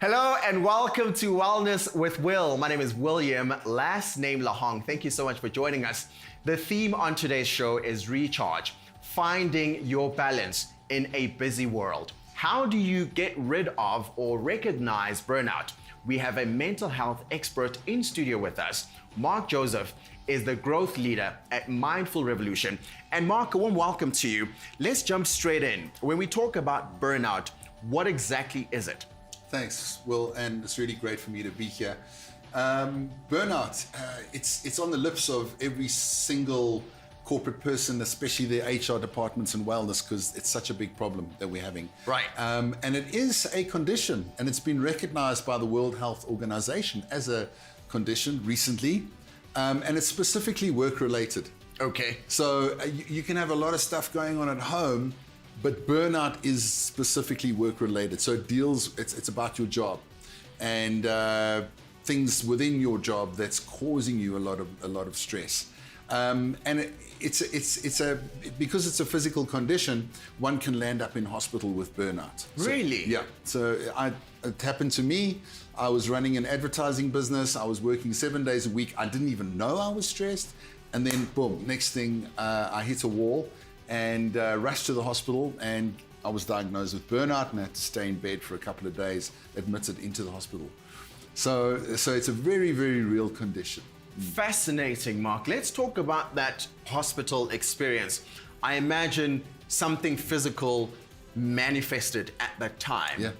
Hello and welcome to Wellness with Will. My name is William, last name Lahong. Thank you so much for joining us. The theme on today's show is recharge, finding your balance in a busy world. How do you get rid of or recognize burnout? We have a mental health expert in studio with us. Mark Joseph is the growth leader at Mindful Revolution. And Mark, a warm welcome to you. Let's jump straight in. When we talk about burnout, what exactly is it? Thanks, Will, and it's really great for me to be here. Burnout, it's on the lips of every single corporate person, especially their HR departments and wellness, because it's such a big problem that we're having. Right. And it is a condition, and it's been recognized by the World Health Organization as a condition recently, and it's specifically work-related. Okay. So you can have a lot of stuff going on at home, but burnout is specifically work-related. So it's about your job and things within your job that's causing you a lot of stress. And because it's a physical condition, one can land up in hospital with burnout. Really? Yeah. So it happened to me. I was running an advertising business. I was working 7 days a week. I didn't even know I was stressed. And then boom, next thing, I hit a wall and rushed to the hospital, and I was diagnosed with burnout and had to stay in bed for a couple of days, admitted into the hospital. So it's a very, very real condition. Fascinating, Mark. Let's talk about that hospital experience. I imagine something physical manifested at that time. Yeah.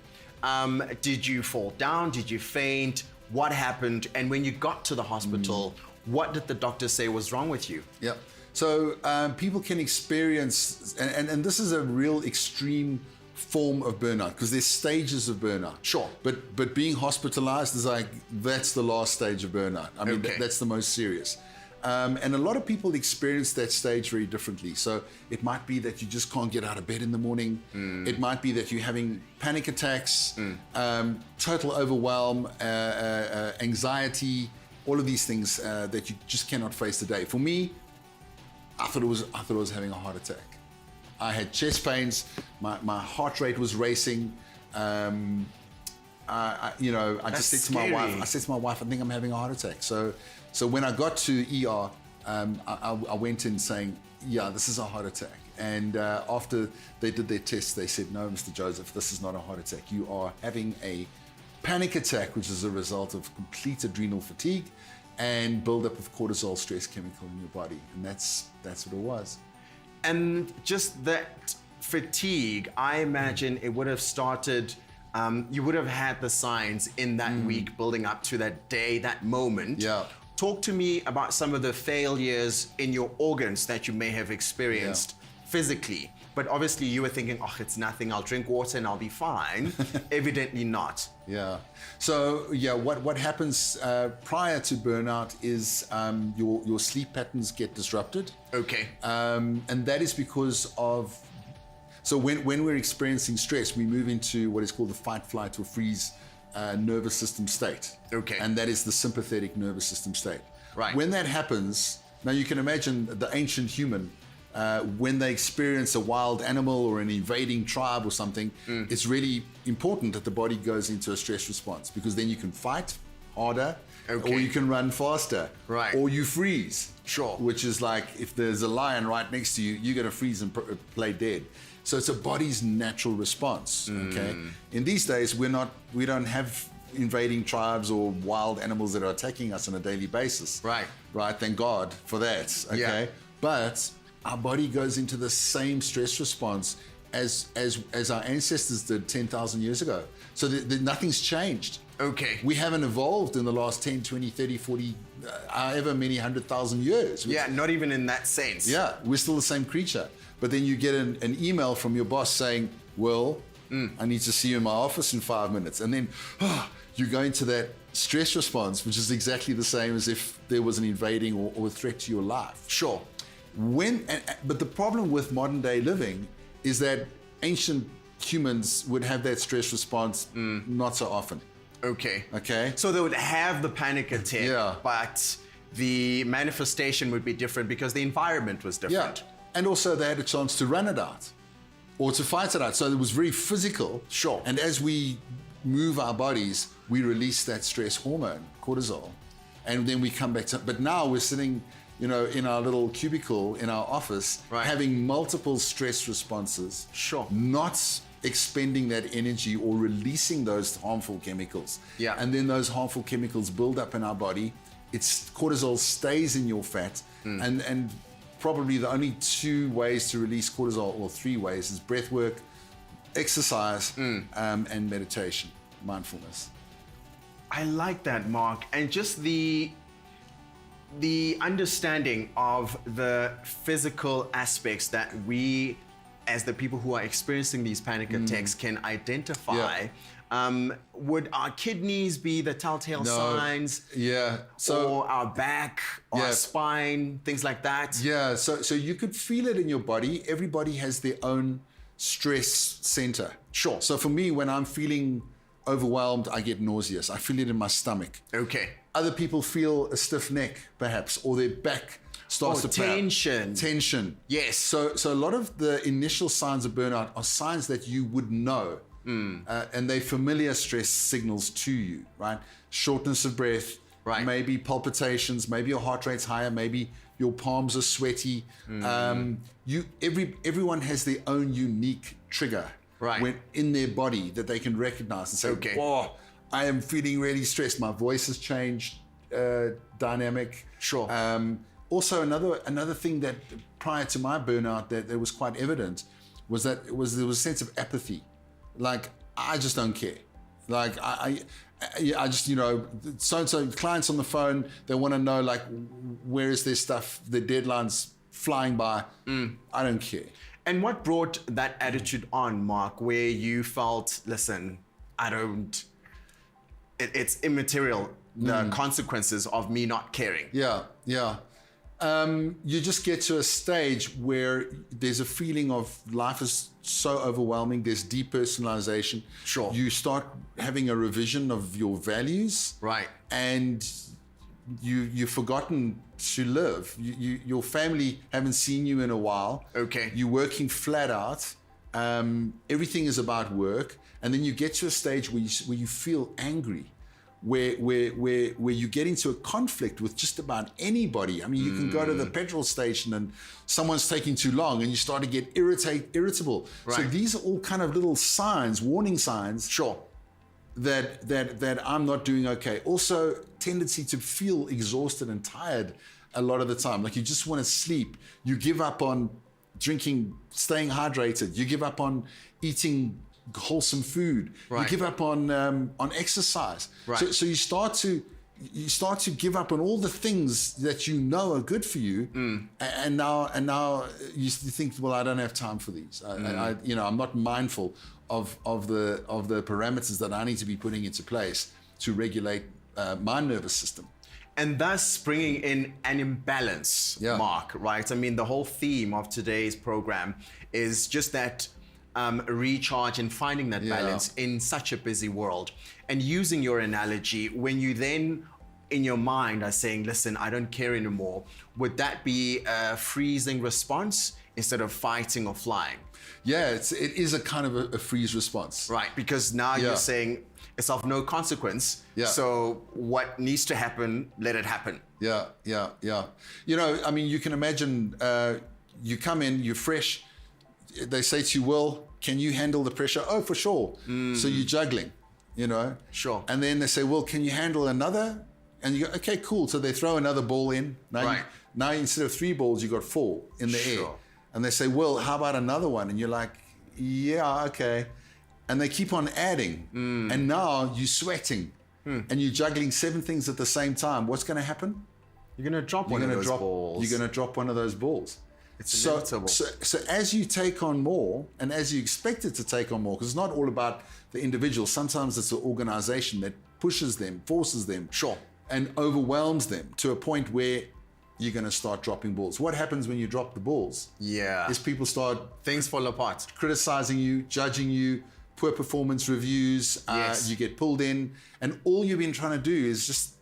Did you fall down? Did you faint? What happened? And when you got to the hospital, what did the doctor say was wrong with you? Yeah. So people can experience, and this is a real extreme form of burnout, because there's stages of burnout. Sure. But being hospitalized is like, that's the last stage of burnout. I mean, Okay. that's the most serious. And a lot of people experience that stage very differently. So it might be that you just can't get out of bed in the morning. It might be that you're having panic attacks, total overwhelm, anxiety, all of these things that you just cannot face today. For me, I thought it was having a heart attack. I had chest pains. My heart rate was racing. I just said to my wife, I think I'm having a heart attack. So when I got to ER, I went in saying, yeah, this is a heart attack. And after they did their tests, they said, no, Mr. Joseph, this is not a heart attack. You are having a panic attack, which is a result of complete adrenal fatigue and buildup of cortisol, stress chemical in your body. And that's what it was. And just that fatigue, I imagine it would have started, you would have had the signs in that week building up to that day, that moment. Yeah. Talk to me about some of the failures in your organs that you may have experienced physically. But obviously you were thinking, oh, it's nothing, I'll drink water and I'll be fine. Evidently not. Yeah. So yeah, what happens prior to burnout is your sleep patterns get disrupted. Okay. And that is because of, so when we're experiencing stress, we move into what is called the fight, flight, or freeze nervous system state. Okay. And that is the sympathetic nervous system state. Right. When that happens, now you can imagine the ancient human, when they experience a wild animal or an invading tribe or something, it's really important that the body goes into a stress response, because then you can fight harder, Okay. or you can run faster, Right. or you freeze. Sure. Which is like, if there's a lion right next to you, you're going to freeze and play dead. So it's a body's natural response. Okay. In these days, we don't have invading tribes or wild animals that are attacking us on a daily basis. Right. Right. Thank God for that. Okay. Yeah. But our body goes into the same stress response as our ancestors did 10,000 years ago. So nothing's changed. Okay. We haven't evolved in the last 10, 20, 30, 40, however many 100,000 years. Yeah, not even in that sense. Yeah, we're still the same creature. But then you get an email from your boss saying, well, I need to see you in my office in 5 minutes. And then you go into that stress response, which is exactly the same as if there was an invading or a threat to your life. Sure. But the problem with modern day living is that ancient humans would have that stress response not so often. Okay. Okay. So they would have the panic attack, Yeah. but the manifestation would be different because the environment was different. Yeah. And also they had a chance to run it out or to fight it out. So it was very physical. Sure. And as we move our bodies, we release that stress hormone, cortisol. And then we come back to, but now we're sitting, in our little cubicle in our office, Right. having multiple stress responses. Sure. Not expending that energy or releasing those harmful chemicals. Yeah. And then those harmful chemicals build up in our body. It's cortisol stays in your fat. And probably the only 2 ways to release cortisol, or 3 ways, is breath work, exercise, and meditation, mindfulness. I like that, Mark. And just the understanding of the physical aspects that we, as the people who are experiencing these panic attacks, can identify. Would our kidneys be the telltale signs? Yeah. Or our back, or our Yeah. spine, things like that? Yeah, so you could feel it in your body. Everybody has their own stress center. Sure. So for me, when I'm feeling overwhelmed, I get nauseous. I feel it in my stomach. Okay. Other people feel a stiff neck, perhaps, or their back starts to pound. Tension. Yes. So a lot of the initial signs of burnout are signs that you would know. And they're familiar stress signals to you, right? Shortness of breath, Right. maybe palpitations, maybe your heart rate's higher, maybe your palms are sweaty. Everyone has their own unique trigger, Right. when in their body, that they can recognize and say, Okay. "Whoa, I am feeling really stressed. My voice has changed, dynamic." Sure. Also, another thing that prior to my burnout that was quite evident was that there was a sense of apathy. Like, I just don't care. Like, I just, so clients on the phone, they want to know, like, where is their stuff, their deadlines flying by. I don't care. And what brought that attitude on, Mark, where you felt, listen, it's immaterial, the consequences of me not caring? Yeah. You just get to a stage where there's a feeling of life is so overwhelming. There's depersonalization. Sure. You start having a revision of your values. Right. And you've forgotten to live. Your family haven't seen you in a while. Okay. You're working flat out. Everything is about work. And then you get to a stage where you feel angry. Where you get into a conflict with just about anybody. I mean, you can go to the petrol station and someone's taking too long and you start to get irritable. Right. So these are all kind of little signs, warning signs. Sure. That I'm not doing okay. Also, tendency to feel exhausted and tired a lot of the time. Like, you just want to sleep. You give up on drinking, staying hydrated. You give up on eating wholesome food. Right. You give up on exercise. Right. So you start to give up on all the things that you know are good for you, and now you think, well, I don't have time for these. I'm not mindful of the parameters that I need to be putting into place to regulate my nervous system. And thus bringing in an imbalance, Yeah. Mark, right? I mean, the whole theme of today's program is just that recharge and finding that balance in such a busy world. And using your analogy, when you then in your mind are saying, listen, I don't care anymore, would that be a freezing response instead of fighting or flying? Yeah, it is a kind of a freeze response. Right, because now you're saying it's of no consequence. Yeah. So what needs to happen, let it happen. Yeah. I mean, you can imagine you come in, you're fresh. They say to you, well, can you handle the pressure? Oh, for sure. So you're juggling, Sure. And then they say, well, can you handle another? And you go, okay, cool. So they throw another ball in. Now, now instead of 3 balls, you got 4 in the air. And they say, well, how about another one? And you're like, yeah, okay. And they keep on adding. And now you're sweating and you're juggling 7 things at the same time. What's going to happen? You're going to drop one of those balls. You're going to drop one of those balls. It's inevitable. So as you take on more, and as you expect it to take on more, because it's not all about the individual. Sometimes it's the organization that pushes them, forces them, and overwhelms them to a point where you're going to start dropping balls. What happens when you drop the balls? Yeah. Is people start Things fall apart. criticizing you, judging you, poor performance reviews. Yes. You get pulled in, and all you've been trying to do is just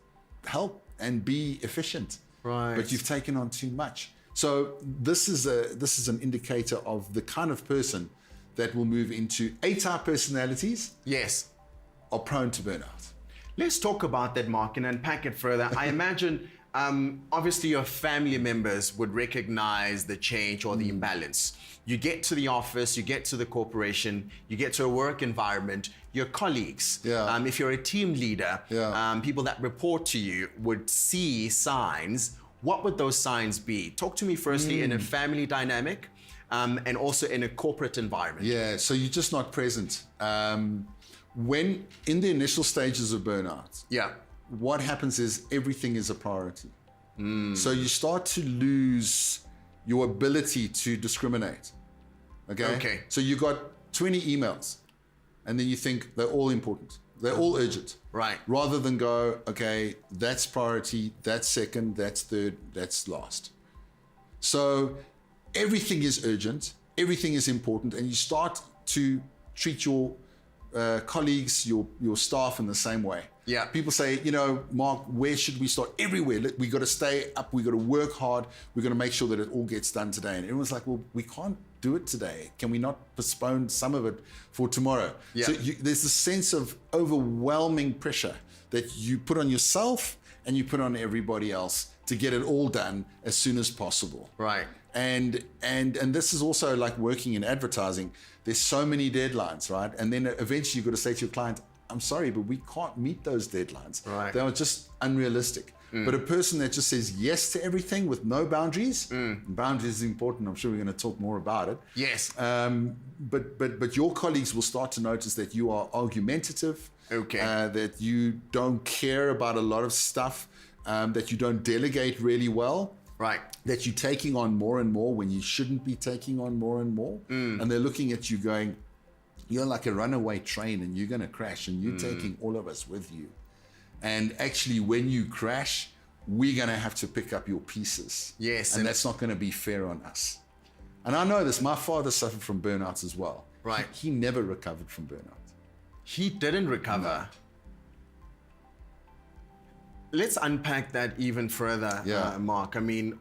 help and be efficient. Right. But you've taken on too much. So this is an indicator of the kind of person that will move into A-type personalities. Yes. Are prone to burnout. Let's talk about that, Mark, and unpack it further. I imagine, obviously, your family members would recognize the change or the imbalance. You get to the office, you get to the corporation, you get to a work environment, your colleagues, if you're a team leader, people that report to you would see signs. What would those signs be? Talk to me firstly in a family dynamic and also in a corporate environment. Yeah, so you're just not present. When in the initial stages of burnout, what happens is everything is a priority. So you start to lose your ability to discriminate. Okay. So you got 20 emails and then you think they're all important. They're all urgent. Right. Rather than go, okay, that's priority, that's second, that's third, that's last. So everything is urgent, everything is important, and you start to treat your colleagues, your staff in the same way. Yeah. People say, Mark, where should we start? Everywhere. We got to stay up. We got to work hard. We got to make sure that it all gets done today. And everyone's like, well, we can't do it today. Can we not postpone some of it for tomorrow? Yeah. So there's a sense of overwhelming pressure that you put on yourself and you put on everybody else to get it all done as soon as possible. Right. And this is also like working in advertising. There's so many deadlines, right? And then eventually you've got to say to your client, I'm sorry, but we can't meet those deadlines. Right. They are just unrealistic. But a person that just says yes to everything with no boundaries, boundaries is important. I'm sure we're going to talk more about it. Yes. But your colleagues will start to notice that you are argumentative. Okay. That you don't care about a lot of stuff, that you don't delegate really well. Right. That you're taking on more and more when you shouldn't be taking on more and more. And they're looking at you going, you're like a runaway train and you're going to crash and you're taking all of us with you. And actually, when you crash, we're going to have to pick up your pieces. Yes. And that's not going to be fair on us. And I know this. My father suffered from burnout as well. Right. He never recovered from burnout. He didn't recover. No. Let's unpack that even further, Mark. I mean,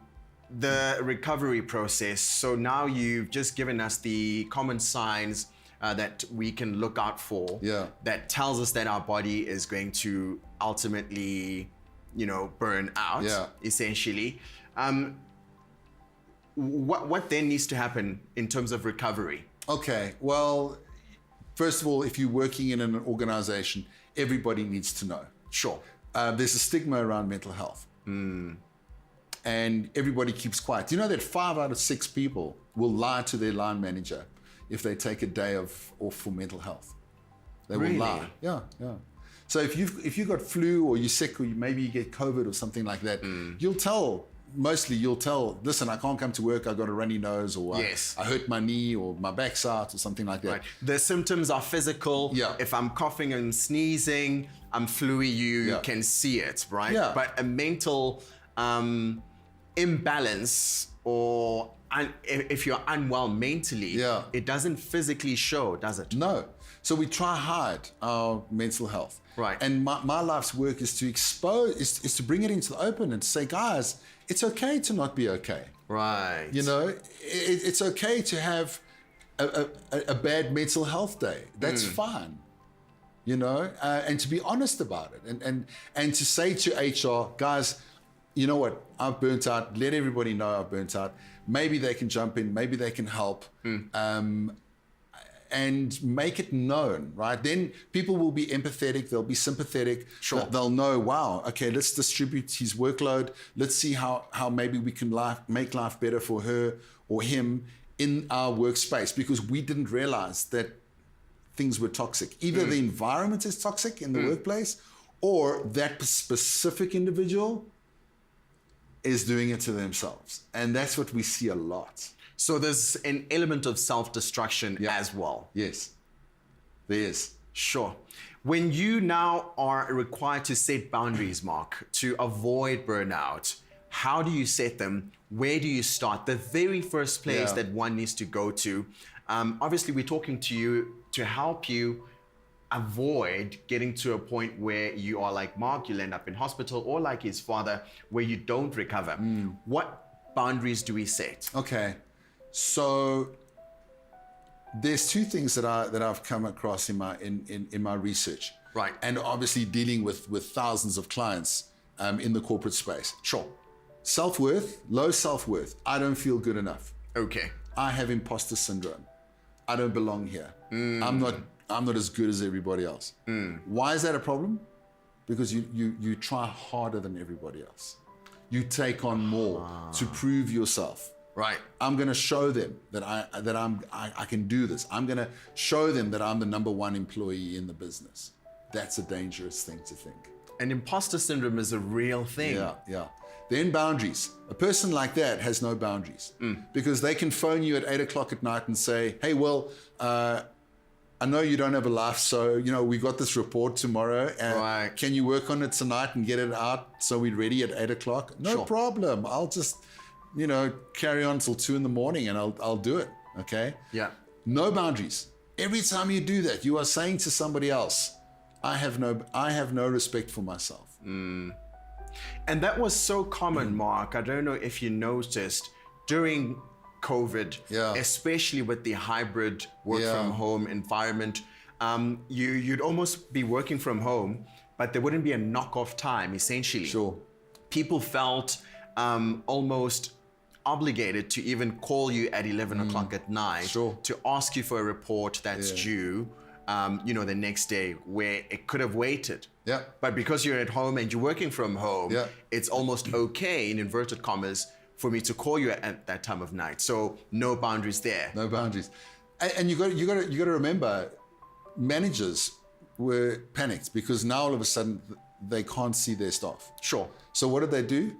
the recovery process. So now you've just given us the common signs that we can look out for. That tells us that our body is going to ultimately, burn out. Essentially. What then needs to happen in terms of recovery? Okay. Well, first of all, if you're working in an organization, everybody needs to know. Sure. There's a stigma around mental health. And everybody keeps quiet. Do you know that 5 out of 6 people will lie to their line manager if they take a day off for mental health? They will lie. Yeah. So if you've got flu or you're sick or maybe you get COVID or something like that, you'll tell, listen, I can't come to work, I got a runny nose, or I hurt my knee, or my back's out, or something like that. Right. The symptoms are physical. If I'm coughing and sneezing, I'm fluey, you can see it, right? But a mental imbalance, or if you're unwell mentally, it doesn't physically show, does it? No. So we try hide our mental health. Right. And my life's work is to expose, is to bring it into the open and to say, guys, it's okay to not be okay. Right. It's okay to have a bad mental health day. That's fine. And to be honest about it, and to say to HR, guys, you know what, I've burnt out. Let everybody know I've burnt out. Maybe they can jump in. Maybe they can help. And make it known, right? Then people will be empathetic. They'll be sympathetic. Sure. They'll know, wow, okay, let's distribute his workload. Let's see how maybe we can make life better for her or him in our workspace, because we didn't realize that things were toxic. Either the environment is toxic in the workplace, or that specific individual is doing it to themselves. And that's what we see a lot. So there's an element of self-destruction as well. Yes, there is. Sure. When you now are required to set boundaries, Mark, to avoid burnout, how do you set them? Where do you start? The very first place that one needs to go to. Obviously, we're talking to you to help you avoid getting to a point where you are like Mark, you'll end up in hospital, or like his father, where you don't recover. What boundaries do we set? Okay, so there's two things that I've come across in my research. Right. And obviously dealing with thousands of clients in the corporate space. Sure. Self-worth, low self-worth. I don't feel good enough. Okay. I have imposter syndrome. I don't belong here. I'm not as good as everybody else. Why is that a problem? Because you try harder than everybody else. You take on more to prove yourself. Right. I'm going to show them that I can do this. I'm going to show them that I'm the number one employee in the business. That's a dangerous thing to think. And imposter syndrome is a real thing. Yeah. Then boundaries. A person like that has no boundaries because they can phone you at 8 o'clock at night and say, hey, well, I know you don't have a life, so, we got this report tomorrow. Right. Can you work on it tonight and get it out so we're ready at 8 o'clock? No problem. I'll just, carry on till 2 in the morning and I'll do it. Okay? Yeah. No boundaries. Every time you do that, you are saying to somebody else, I have no respect for myself. And that was so common, Mark. I don't know if you noticed during COVID, especially with the hybrid work from home environment, you'd almost be working from home, but there wouldn't be a knock-off time, essentially. Sure. People felt almost obligated to even call you at 11 o'clock at night to ask you for a report that's due, the next day, where it could have waited. Yeah. But because you're at home and you're working from home, it's almost okay, in inverted commas, for me to call you at that time of night. So no boundaries there. No boundaries. And you got to remember, managers were panicked because now all of a sudden they can't see their staff. Sure. So what did they do?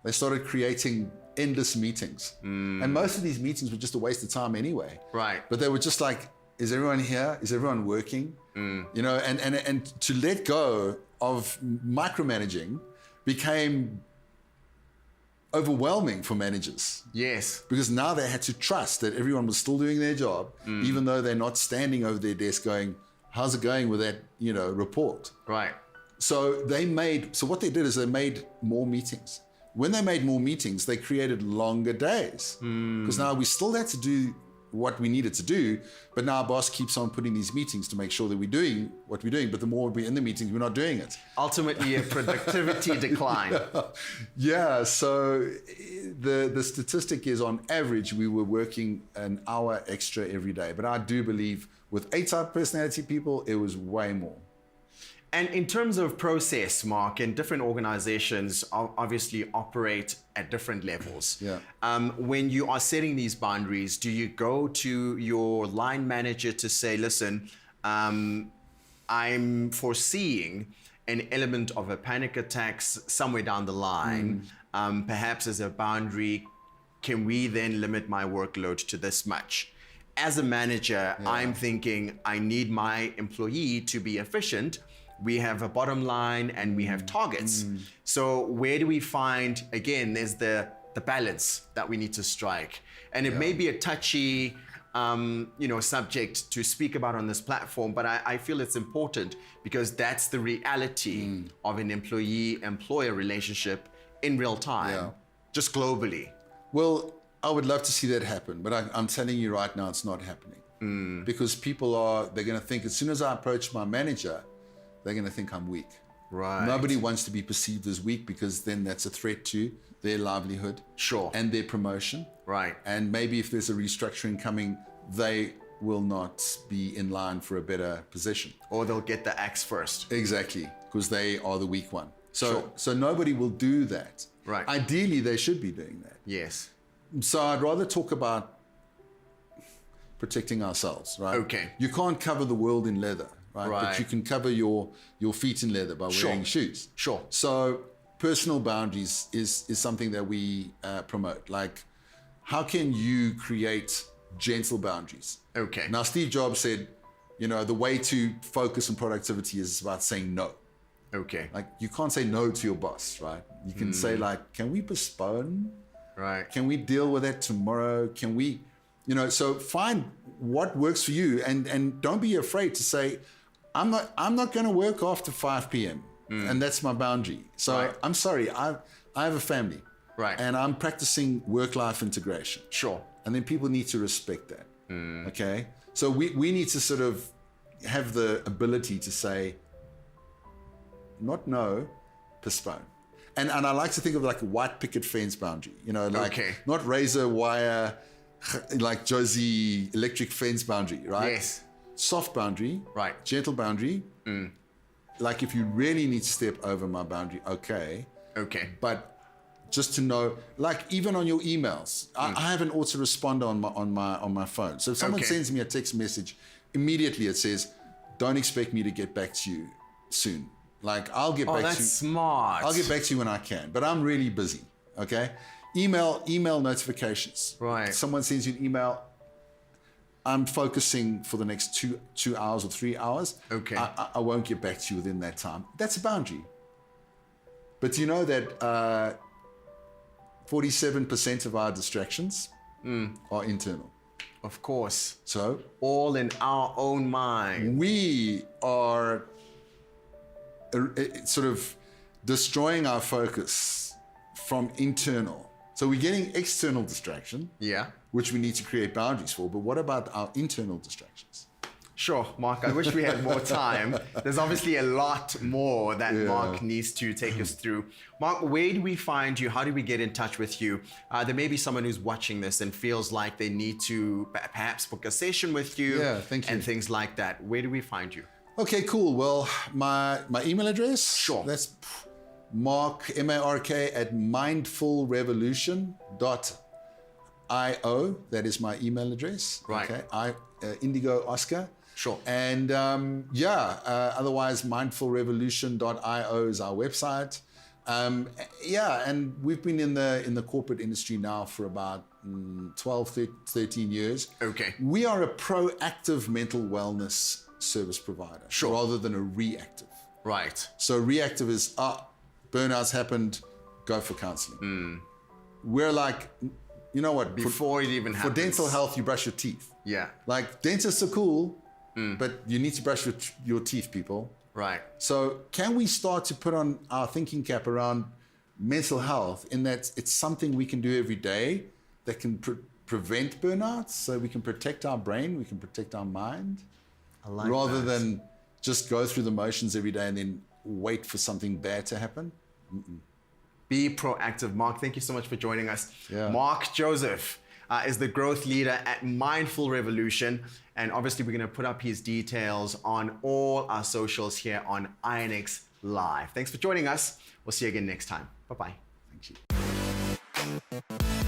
They started creating endless meetings. And most of these meetings were just a waste of time anyway. Right. But they were just like, is everyone here? Is everyone working? And to let go of micromanaging became overwhelming for managers. Yes. Because now they had to trust that everyone was still doing their job, even though they're not standing over their desk going, how's it going with that, report? Right. So what they did is they made more meetings. When they made more meetings, they created longer days. Because now we still had to do what we needed to do, but now our boss keeps on putting these meetings to make sure that we're doing what we're doing, but the more we're in the meetings, we're not doing it. Ultimately, a productivity decline. Yeah, so the statistic is on average, we were working an hour extra every day, but I do believe with A-type personality people, it was way more. And in terms of process, Mark, and different organizations obviously operate at different levels. Yeah. When you are setting these boundaries, do you go to your line manager to say, listen, I'm foreseeing an element of a panic attack somewhere down the line. Perhaps as a boundary, can we then limit my workload to this much? As a manager, I'm thinking I need my employee to be efficient. We have a bottom line and we have targets. So where do we find, again, there's the balance that we need to strike. And it may be a touchy, subject to speak about on this platform, but I feel it's important because that's the reality of an employee-employer relationship in real time, just globally. Well, I would love to see that happen, but I'm telling you right now, it's not happening. Because they're going to think as soon as I approach my manager, they're going to think I'm weak. Right. Nobody wants to be perceived as weak because then that's a threat to their livelihood. Sure. And their promotion. Right. And maybe if there's a restructuring coming, they will not be in line for a better position. Or they'll get the axe first. Exactly, because they are the weak one. Sure. So nobody will do that. Right. Ideally, they should be doing that. Yes. So I'd rather talk about protecting ourselves, right? Okay. You can't cover the world in leather. Right? But you can cover your feet in leather by wearing shoes. Sure. So personal boundaries is something that we promote. Like, how can you create gentle boundaries? Okay. Now, Steve Jobs said, the way to focus on productivity is about saying no. Okay. Like, you can't say no to your boss, right? You can say like, can we postpone? Right. Can we deal with that tomorrow? Can we, so find what works for you and don't be afraid to say, I'm not going to work after 5 p.m. And that's my boundary. So Right. I'm sorry, I have a family. Right. And I'm practicing work-life integration. Sure. And then people need to respect that. Okay? So we need to sort of have the ability to say, not no, postpone. And I like to think of like a white picket fence boundary, you know, like Okay. not razor wire, like Josie electric fence boundary, right? Yes. Soft boundary, Right. gentle boundary. Like if you really need to step over my boundary, okay. Okay. But just to know, like even on your emails, I have an autoresponder on my phone. So if someone Okay. sends me a text message, immediately it says, "Don't expect me to get back to you soon." Like I'll get Oh, back that's to you. smart. I'll get back to you when I can, but I'm really busy. Okay, email notifications. Right. Someone sends you an email. I'm focusing for the next two hours or 3 hours. Okay. I won't get back to you within that time. That's a boundary. But you know that 47% of our distractions are internal. Of course. So All in our own mind. we are sort of destroying our focus from internal. So we're getting external distraction, Yeah. which we need to create boundaries for. But what about our internal distractions? Sure, Mark. I wish we had more time. There's obviously a lot more that Mark needs to take us through. Mark, where do we find you? How do we get in touch with you? There may be someone who's watching this and feels like they need to perhaps book a session with you. Yeah, thank you. And things like that. Where do we find you? Okay, cool. Well, my email address. Sure. That's Mark, M-A-R-K, at mindfulrevolution.io. That is my email address. Right. Okay. Indigo Oscar. Sure. And otherwise, mindfulrevolution.io is our website. And we've been in the corporate industry now for about 12, 13 years. Okay. We are a proactive mental wellness service provider rather than a reactive. Right. So reactive is, burnout's happened, go for counseling. We're like, you know what? Before it even For happens. dental health, you brush your teeth. Yeah. Like dentists are cool, but you need to brush your teeth, people. Right. So can we start to put on our thinking cap around mental health in that it's something we can do every day that can prevent burnout, so we can protect our brain, we can protect our mind, rather than just go through the motions every day and then wait for something bad to happen. Be proactive. Mark, thank you so much for joining us. Yeah. Mark Joseph is the growth leader at Mindful Revolution. And obviously, we're going to put up his details on all our socials here on INX Live. Thanks for joining us. We'll see you again next time. Bye-bye. Thank you.